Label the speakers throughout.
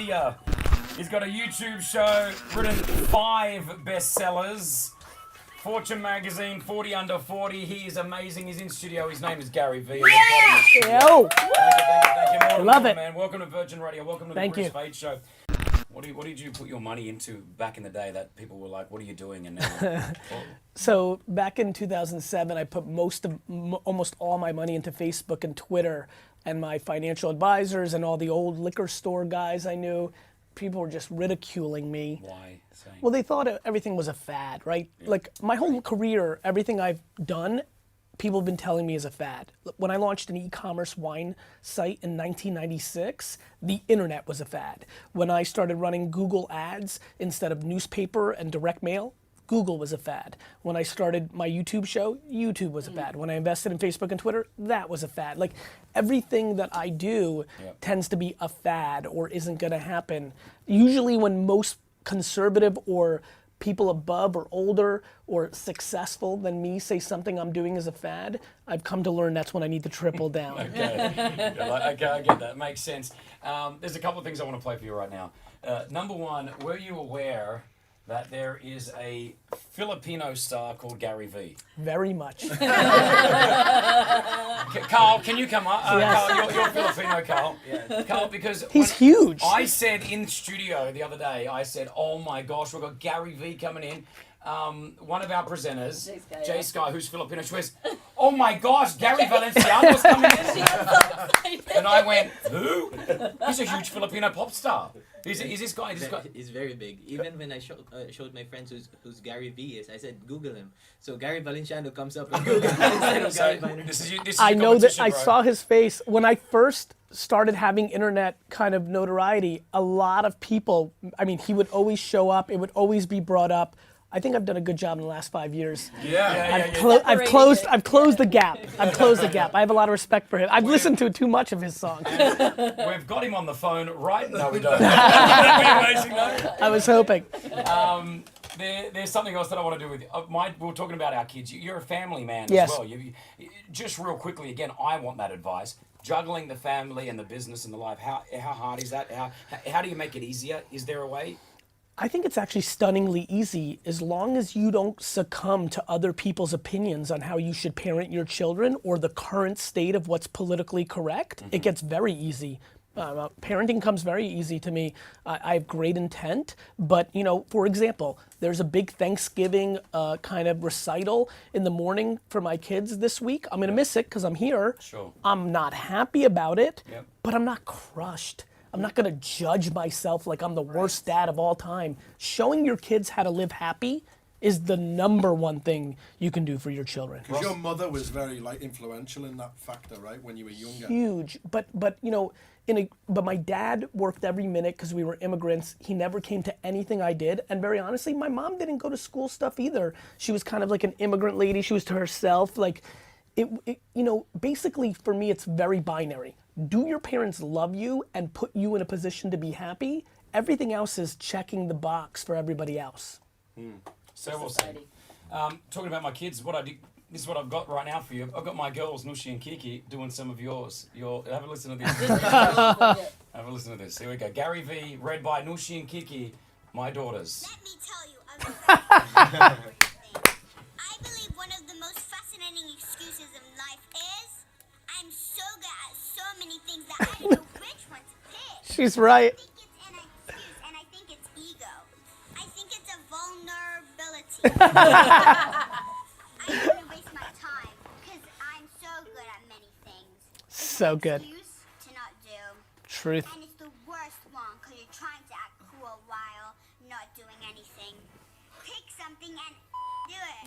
Speaker 1: media. He's got a YouTube show, written 5 bestsellers. Fortune magazine, 40 under 40. He is amazing. He's in studio. His name is Gary Vee.
Speaker 2: Yo!
Speaker 1: Thank you.
Speaker 2: Love it.
Speaker 1: Man. Welcome to Virgin Radio. Welcome to the
Speaker 2: Thank
Speaker 1: Bruce
Speaker 2: you.
Speaker 1: Fade Show. What did you put your money into back in the day that people were like, what are you doing? And now,
Speaker 2: So back in 2007, I put almost all my money into Facebook and Twitter, and my financial advisors and all the old liquor store guys I knew, people were just ridiculing me.
Speaker 1: why? Saying,
Speaker 2: Well, they thought everything was a fad, right? Like my whole career, everything I've done, people have been telling me is a fad. When I launched an e-commerce wine site in 1996, the internet was a fad. When I started running Google ads instead of newspaper and direct mail, Google was a fad. When I started my YouTube show, YouTube was a fad. When I invested in Facebook and Twitter, that was a fad. Like everything that I do tends to be a fad or isn't gonna happen. Usually when most conservative or people above or older or successful than me say something I'm doing is a fad, I've come to learn that's when I need to triple down.
Speaker 1: Okay, I get that. Makes sense. There's a couple of things I want to play for you right now. Number one, were you aware that there is a Filipino star called Gary Vee?
Speaker 2: Very much.
Speaker 1: Carl, can you come up?
Speaker 2: Yes.
Speaker 1: Carl, you're Filipino, Carl. Yeah. Carl, because
Speaker 2: He's huge.
Speaker 1: I said in studio the other day, I said, oh my gosh, we've got Gary Vee coming in. One of our presenters, Jay Sky, who's Filipino, she goes, oh my gosh, Gary Valenciano's coming in. And I went, who? He's a huge Filipino pop star. Is this guy?
Speaker 3: He's very big. Even when I showed my friends who's Gary Vee is, I said Google him. So Gary Valenciano comes up on Google instead of Gary Vaynerchuk.
Speaker 1: This is
Speaker 2: I
Speaker 1: your
Speaker 2: know that
Speaker 1: competition,
Speaker 2: I
Speaker 1: bro.
Speaker 2: saw his face when I first started having internet kind of notoriety. A lot of people, I mean, he would always show up. It would always be brought up. I think I've done a good job in the last 5 years. I've closed the gap. I've closed the gap. I have a lot of respect for him. I've listened to too much of his songs.
Speaker 1: We've got him on the phone right now. No, we don't. That'd be amazing, though.
Speaker 2: I was hoping.
Speaker 1: There's something else that I want to do with you. We were talking about our kids. You're a family man
Speaker 2: Yes.
Speaker 1: as well. Just real quickly, again, I want that advice. Juggling the family and the business and the life, how hard is that? How do you make it easier? Is there a way?
Speaker 2: I think it's actually stunningly easy as long as you don't succumb to other people's opinions on how you should parent your children or the current state of what's politically correct. It gets very easy. Parenting comes very easy to me. I have great intent, but for example, there's a big Thanksgiving kind of recital in the morning for my kids this week. I'm gonna miss it because I'm here.
Speaker 1: Sure.
Speaker 2: I'm not happy about it,
Speaker 1: Yep.
Speaker 2: but I'm not crushed. I'm not gonna judge myself like I'm the worst dad of all time. Showing your kids how to live happy is the #1 thing you can do for your children.
Speaker 4: Because your mother was very influential in that factor, right? When you were younger.
Speaker 2: Huge, but my dad worked every minute because we were immigrants. He never came to anything I did, and very honestly, my mom didn't go to school stuff either. She was kind of like an immigrant lady. She was to herself. Like, basically for me, it's very binary. Do your parents love you and put you in a position to be happy? Everything else is checking the box for everybody else.
Speaker 1: So we'll see. Talking about my kids, this is what I've got right now for you. I've got my girls, Nushi and Kiki, doing some of yours. Have a listen to this. Have a listen to this. Here we go. Gary Vee, read by Nushi and Kiki, my daughters.
Speaker 5: Let me tell you a very I believe one of the most fascinating excuses in life is I'm so good at so many things that I don't know which one to pick.
Speaker 2: She's right.
Speaker 5: I think it's an excuse, and I think it's ego. I think it's a vulnerability. I don't want to waste my time because I'm so good at many things.
Speaker 2: So good.
Speaker 5: Excuse to not do.
Speaker 2: Truth.
Speaker 5: And it's the worst one because you're trying to act cool while not doing anything. Pick something and do it.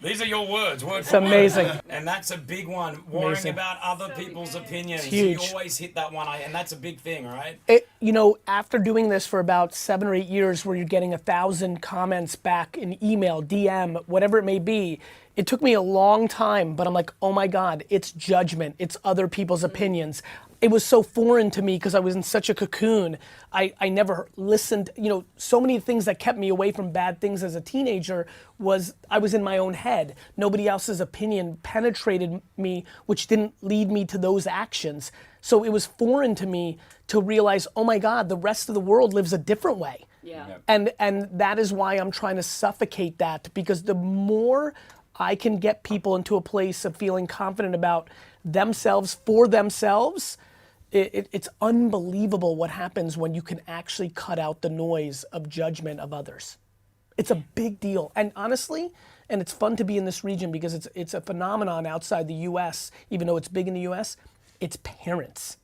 Speaker 1: These are your words.
Speaker 2: It's amazing.
Speaker 1: And that's a big one. Worrying
Speaker 2: Amazing.
Speaker 1: about other people's opinions.
Speaker 2: It's huge.
Speaker 1: You always hit that one, and that's a big thing, right?
Speaker 2: After doing this for about 7 or 8 years where you're getting 1,000 comments back in email, DM, whatever it may be, it took me a long time, but I'm like, oh my God, it's judgment. It's other people's opinions. it was so foreign to me because I was in such a cocoon. I never listened, so many things that kept me away from bad things as a teenager was I was in my own head. Nobody else's opinion penetrated me, which didn't lead me to those actions. So it was foreign to me to realize, oh my God, the rest of the world lives a different way.
Speaker 6: Yeah.
Speaker 2: And that is why I'm trying to suffocate that, because the more I can get people into a place of feeling confident about themselves for themselves, it's unbelievable what happens when you can actually cut out the noise of judgment of others. It's a big deal. And honestly, and it's fun to be in this region because it's a phenomenon outside the US, even though it's big in the US, it's parents.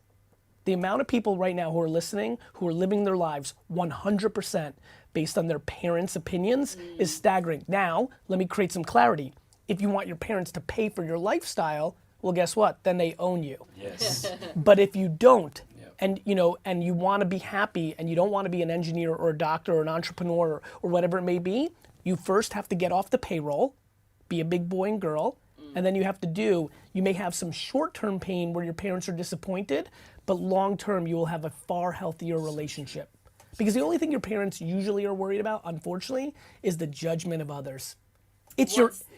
Speaker 2: The amount of people right now who are listening, who are living their lives 100% based on their parents' opinions is staggering. Now, let me create some clarity. If you want your parents to pay for your lifestyle, well, guess what? Then they own you.
Speaker 1: Yes.
Speaker 2: But if you don't, and you want to be happy, and you don't want to be an engineer or a doctor or an entrepreneur or whatever it may be, you first have to get off the payroll, be a big boy and girl, and then you may have some short-term pain where your parents are disappointed, but long-term you will have a far healthier relationship. Because the only thing your parents usually are worried about, unfortunately, is the judgment of others.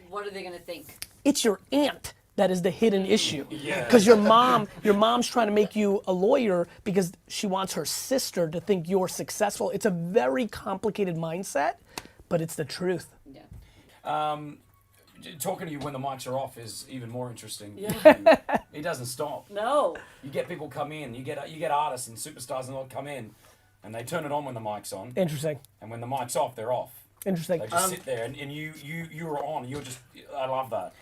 Speaker 6: What are they gonna think?
Speaker 2: It's your aunt that is the hidden issue. Because your mom's trying to make you a lawyer because she wants her sister to think you're successful. It's a very complicated mindset, but it's the truth.
Speaker 6: Yeah.
Speaker 1: Talking to you when the mics are off is even more interesting.
Speaker 6: Yeah.
Speaker 1: It doesn't stop.
Speaker 6: No.
Speaker 1: You get people come in, you get artists and superstars and all come in, and they turn it on when the mic's on,
Speaker 2: Interesting.
Speaker 1: and when the mic's off, they're off.
Speaker 2: Interesting.
Speaker 1: They just sit there, and you are on. You're just. I love that.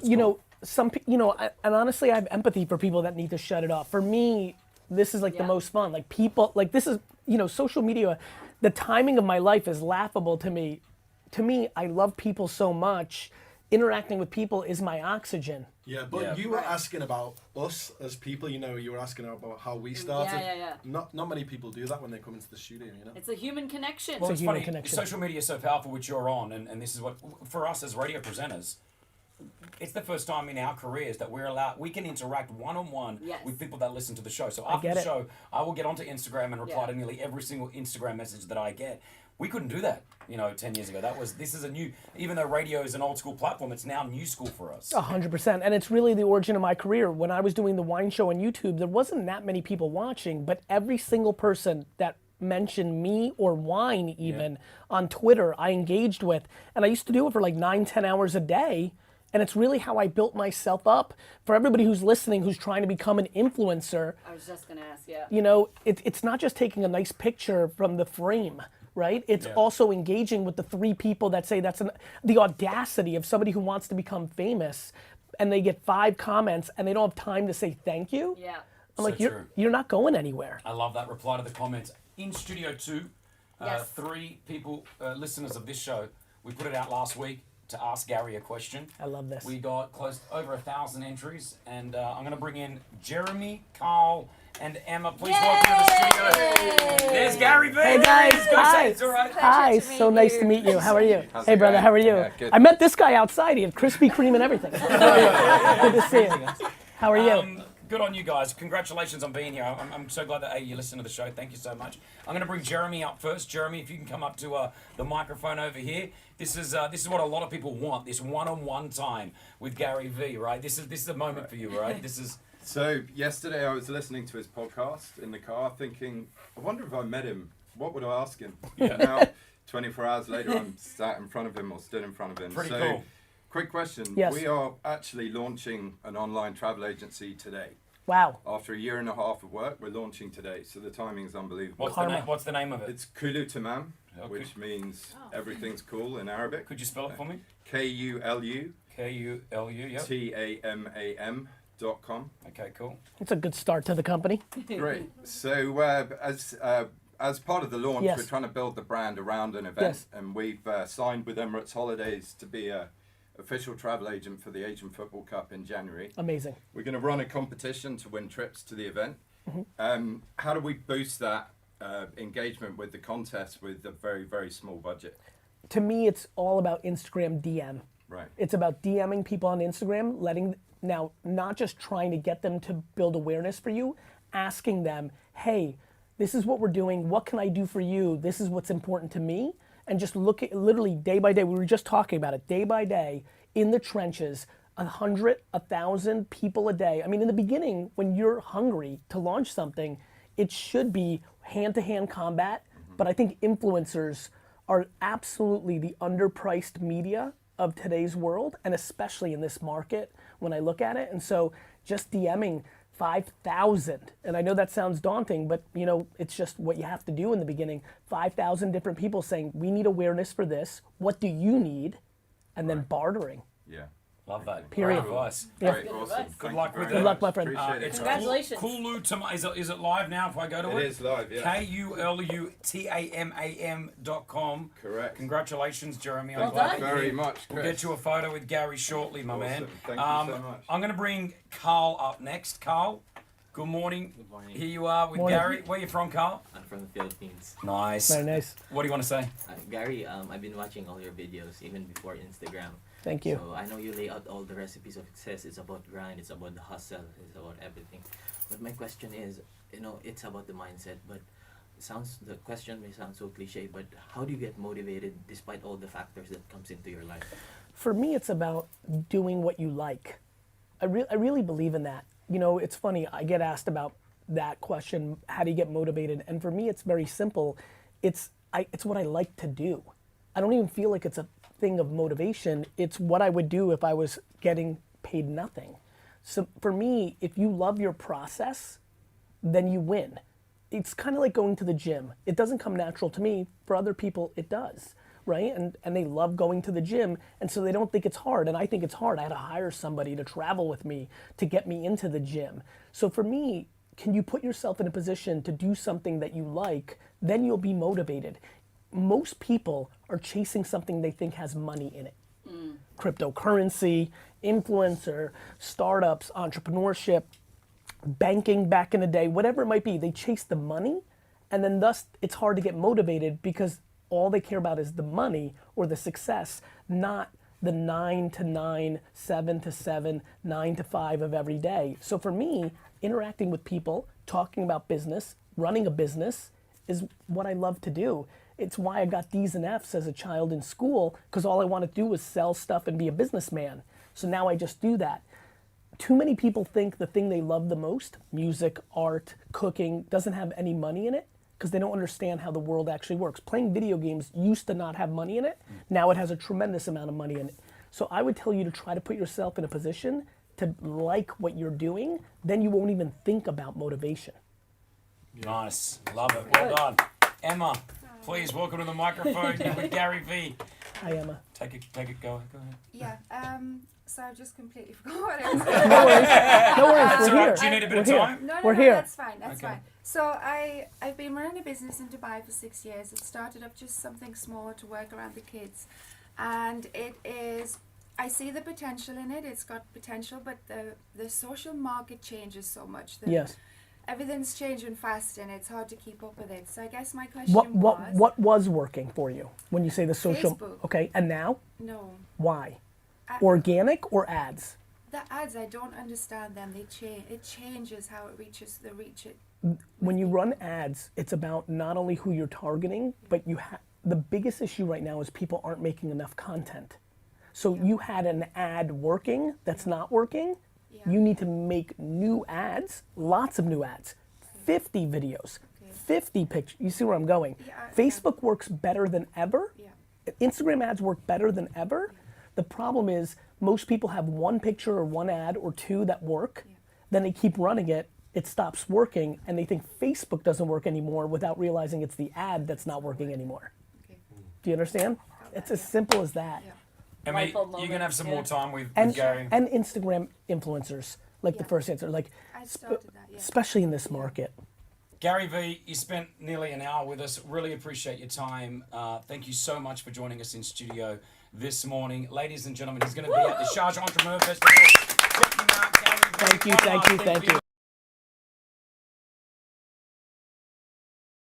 Speaker 2: And honestly, I have empathy for people that need to shut it off. For me, this is like the most fun. Like people, like this is, social media, the timing of my life is laughable to me. To me, I love people so much. Interacting with people is my oxygen.
Speaker 4: Yeah, but you were asking about us as people, you were asking about how we started.
Speaker 6: Yeah.
Speaker 4: Not many people do that when they come into the studio,
Speaker 6: It's a human connection.
Speaker 1: Well,
Speaker 2: It's
Speaker 1: it's
Speaker 2: a human
Speaker 1: funny.
Speaker 2: connection.
Speaker 1: Social media is so powerful, which you're on, and this is what for us as radio presenters. It's the first time in our careers that we can interact one-on-one with people that listen to the show. So after the show, I will get onto Instagram and reply to nearly every single Instagram message that I get. We couldn't do that, 10 years ago. This is a new, even though radio is an old school platform, it's now new school for us.
Speaker 2: 100%. And it's really the origin of my career. When I was doing the wine show on YouTube, there wasn't that many people watching, but every single person that mentioned me or wine even on Twitter, I engaged with. And I used to do it for like 9-10 hours a day. And it's really how I built myself up. For everybody who's listening, who's trying to become an influencer,
Speaker 6: I was just gonna ask,
Speaker 2: it's not just taking a nice picture from the frame, right? It's also engaging with the 3 people that say the audacity of somebody who wants to become famous, and they get 5 comments and they don't have time to say thank you.
Speaker 6: Yeah.
Speaker 2: I'm like,
Speaker 1: true.
Speaker 2: you're not going anywhere.
Speaker 1: I love that reply to the comments. In Studio 2,
Speaker 6: Yes.
Speaker 1: 3 people, listeners of this show, we put it out last week to ask Gary a question.
Speaker 2: I love this.
Speaker 1: We got close to over 1,000 entries, and I'm going to bring in Jeremy, Carl, and Emma. Please welcome to the studio. There's Gary V.
Speaker 2: Hey guys, hi.
Speaker 1: It's all right.
Speaker 2: Hi,
Speaker 6: to meet
Speaker 2: so nice
Speaker 6: you.
Speaker 2: to meet you. How are you?
Speaker 7: How's
Speaker 2: Hey
Speaker 7: it
Speaker 2: brother,
Speaker 7: going?
Speaker 2: how are you?
Speaker 7: Yeah, good.
Speaker 2: I met this guy outside. He had Krispy Kreme and everything. How are you? Good to see you. How are you?
Speaker 1: Good on you guys. Congratulations on being here. I'm so glad that you listen to the show. Thank you so much. I'm going to bring Jeremy up first. Jeremy, if you can come up to the microphone over here. This is what a lot of people want. This one-on-one time with Gary V. Right? This is a moment for you, right? This is.
Speaker 7: So yesterday I was listening to his podcast in the car, thinking, I wonder if I met him, what would I ask him?
Speaker 1: Yeah.
Speaker 7: Now, 24 hours later, I'm sat in front of him or stood in front of him.
Speaker 1: Pretty
Speaker 7: so,
Speaker 1: cool.
Speaker 7: Quick question.
Speaker 2: Yes.
Speaker 7: We are actually launching an online travel agency today.
Speaker 2: Wow.
Speaker 7: After a year and a half of work, we're launching today. So the timing is unbelievable.
Speaker 1: What's the name of it?
Speaker 7: It's Kulu Tamam,
Speaker 1: Okay.
Speaker 7: which means everything's cool in Arabic.
Speaker 1: Could you spell it for me?
Speaker 7: KULU
Speaker 1: KULU. Yep.
Speaker 7: TAMAM.com.
Speaker 1: Okay. Cool.
Speaker 2: It's a good start to the company.
Speaker 7: Great. So as part of the launch,
Speaker 2: Yes.
Speaker 7: we're trying to build the brand around an event,
Speaker 2: Yes.
Speaker 7: and we've signed with Emirates Holidays to be a official travel agent for the Asian Football Cup in January.
Speaker 2: Amazing.
Speaker 7: We're going to run a competition to win trips to the event.
Speaker 2: Mm-hmm.
Speaker 7: How do we boost that engagement with the contest with a very, very small budget?
Speaker 2: To me, it's all about Instagram DM.
Speaker 7: Right.
Speaker 2: It's about DMing people on Instagram, letting Now, not just trying to get them to build awareness for you, asking them, hey, this is what we're doing. What can I do for you? This is what's important to me. And just look at literally day by day. We were just talking about it, day by day in the trenches, 100, 1,000 people a day. I mean, in the beginning, when you're hungry to launch something, it should be hand-to-hand combat. But I think influencers are absolutely the underpriced media of today's world, and especially in this market when I look at it. And so just DMing 5,000, and I know that sounds daunting, but you know, it's just what you have to do in the beginning. 5,000 different people saying, we need awareness for this. What do you need? And then bartering.
Speaker 7: Yeah.
Speaker 1: Love that.
Speaker 2: Period.
Speaker 1: Great advice.
Speaker 7: Great,
Speaker 6: Good
Speaker 7: awesome.
Speaker 6: advice.
Speaker 7: Thank
Speaker 1: luck
Speaker 7: you
Speaker 1: with
Speaker 7: very
Speaker 1: it.
Speaker 2: Good luck,
Speaker 7: much.
Speaker 2: my friend.
Speaker 7: Appreciate it.
Speaker 1: It's
Speaker 6: Congratulations.
Speaker 1: Kulu Tama. Is it live now if I go to it?
Speaker 7: It is live, yeah.
Speaker 1: KULUTAMAM.com.
Speaker 7: Correct.
Speaker 1: Congratulations, Jeremy.
Speaker 6: Well
Speaker 1: I'm glad
Speaker 6: done.
Speaker 1: that you
Speaker 7: Very
Speaker 1: did.
Speaker 7: much,
Speaker 1: We'll
Speaker 7: Chris.
Speaker 1: get you a photo with Gary shortly, my man.
Speaker 7: Awesome. Thank you so much.
Speaker 1: I'm going to bring Carl up next. Carl, good morning.
Speaker 3: Good morning.
Speaker 1: Here you are with
Speaker 2: Morning.
Speaker 1: Gary. Where you from, Carl?
Speaker 3: I'm from the Philippines.
Speaker 1: Nice.
Speaker 2: Very nice.
Speaker 1: What do you want to say?
Speaker 3: Gary, I've been watching all your videos even before Instagram.
Speaker 2: Thank you.
Speaker 3: So I know you lay out all the recipes of success. It's about grind. It's about the hustle. It's about everything. But my question is, you know, it's about the mindset. But the question may sound so cliche. But how do you get motivated despite all the factors that comes into your life?
Speaker 2: For me, it's about doing what you like. I really believe in that. You know, it's funny, I get asked about that question, how do you get motivated? And for me, it's very simple. It's what I like to do. I don't even feel like it's a thing of motivation. It's what I would do if I was getting paid nothing. So for me, if you love your process, then you win. It's kind of like going to the gym. It doesn't come natural to me. For other people, it does, right? And they love going to the gym, and so they don't think it's hard. And I think it's hard. I had to hire somebody to travel with me to get me into the gym. So for me, can you put yourself in a position to do something that you like, then you'll be motivated. Most people are chasing something they think has money in it. Cryptocurrency, influencer, startups, entrepreneurship, banking back in the day, whatever it might be, they chase the money, and then thus it's hard to get motivated because all they care about is the money or the success, not the 9 to 9, 7 to 7, 9 to 5 of every day. So for me, interacting with people, talking about business, running a business is what I love to do. It's why I got D's and F's as a child in school, because all I wanted to do was sell stuff and be a businessman. So now I just do that. Too many people think the thing they love the most, music, art, cooking, doesn't have any money in it because they don't understand how the world actually works. Playing video games used to not have money in it. Now it has a tremendous amount of money in it. So I would tell you to try to put yourself in a position to like what you're doing, then you won't even think about motivation.
Speaker 1: Nice. Love it. Well done. Emma, please welcome to the microphone. You're with Gary V.
Speaker 2: Hi, Emma.
Speaker 1: Take it, go ahead.
Speaker 8: Yeah. So I just completely forgot what I was
Speaker 2: No worries. No worries.
Speaker 1: That's
Speaker 2: We're
Speaker 1: all
Speaker 2: here.
Speaker 1: right. Do you need a bit of
Speaker 2: We're here.
Speaker 1: time?
Speaker 8: No,
Speaker 2: We're here.
Speaker 8: That's fine. That's
Speaker 1: Okay.
Speaker 8: fine. So I've been running a business in Dubai for 6 years. It started off just something small to work around the kids, and it is. I see the potential in it. It's got potential, but the social market changes so much.
Speaker 2: Yes.
Speaker 8: Everything's changing fast, and it's hard to keep up with it. So I guess my question
Speaker 2: What was working for you when you say the social?
Speaker 8: Facebook.
Speaker 2: Okay, and now
Speaker 8: No.
Speaker 2: why?
Speaker 8: I-
Speaker 2: Organic or ads?
Speaker 8: The ads, I don't understand them. They change. It changes how it reaches the reach. It.
Speaker 2: When you run ads, it's about not only who you're targeting, but the biggest issue right now is people aren't making enough content. So you had an ad working that's not working.
Speaker 8: Yeah.
Speaker 2: You need to make new ads, lots of new ads, 50 videos, 50 pictures. You see where I'm going?
Speaker 8: Yeah,
Speaker 2: Facebook works better than ever.
Speaker 8: Yeah.
Speaker 2: Instagram ads work better than ever. The problem is most people have one picture or one ad or two that work. Then they keep running it. It stops working, and they think Facebook doesn't work anymore without realizing it's the ad that's not working anymore.
Speaker 8: Okay.
Speaker 2: Do you understand? It's as simple as that.
Speaker 8: Yeah.
Speaker 1: Emma,
Speaker 6: Light bulb
Speaker 1: you're going
Speaker 6: moment,
Speaker 1: to have some
Speaker 6: yeah.
Speaker 1: more time with
Speaker 2: And
Speaker 1: Gary.
Speaker 2: and Instagram influencers, like the
Speaker 8: Yeah.
Speaker 2: first answer, like
Speaker 8: I started that. Yeah.
Speaker 2: especially in this market.
Speaker 1: Gary V, you spent nearly an hour with us. Really appreciate your time. Thank you so much for joining us in studio this morning. Ladies and gentlemen, he's going to be at the Sharjah Entrepreneur Festival. Check him out, Gary V.
Speaker 2: Thank you,
Speaker 1: One
Speaker 2: thank
Speaker 1: last
Speaker 2: you,
Speaker 1: thing
Speaker 2: thank
Speaker 1: for
Speaker 2: you.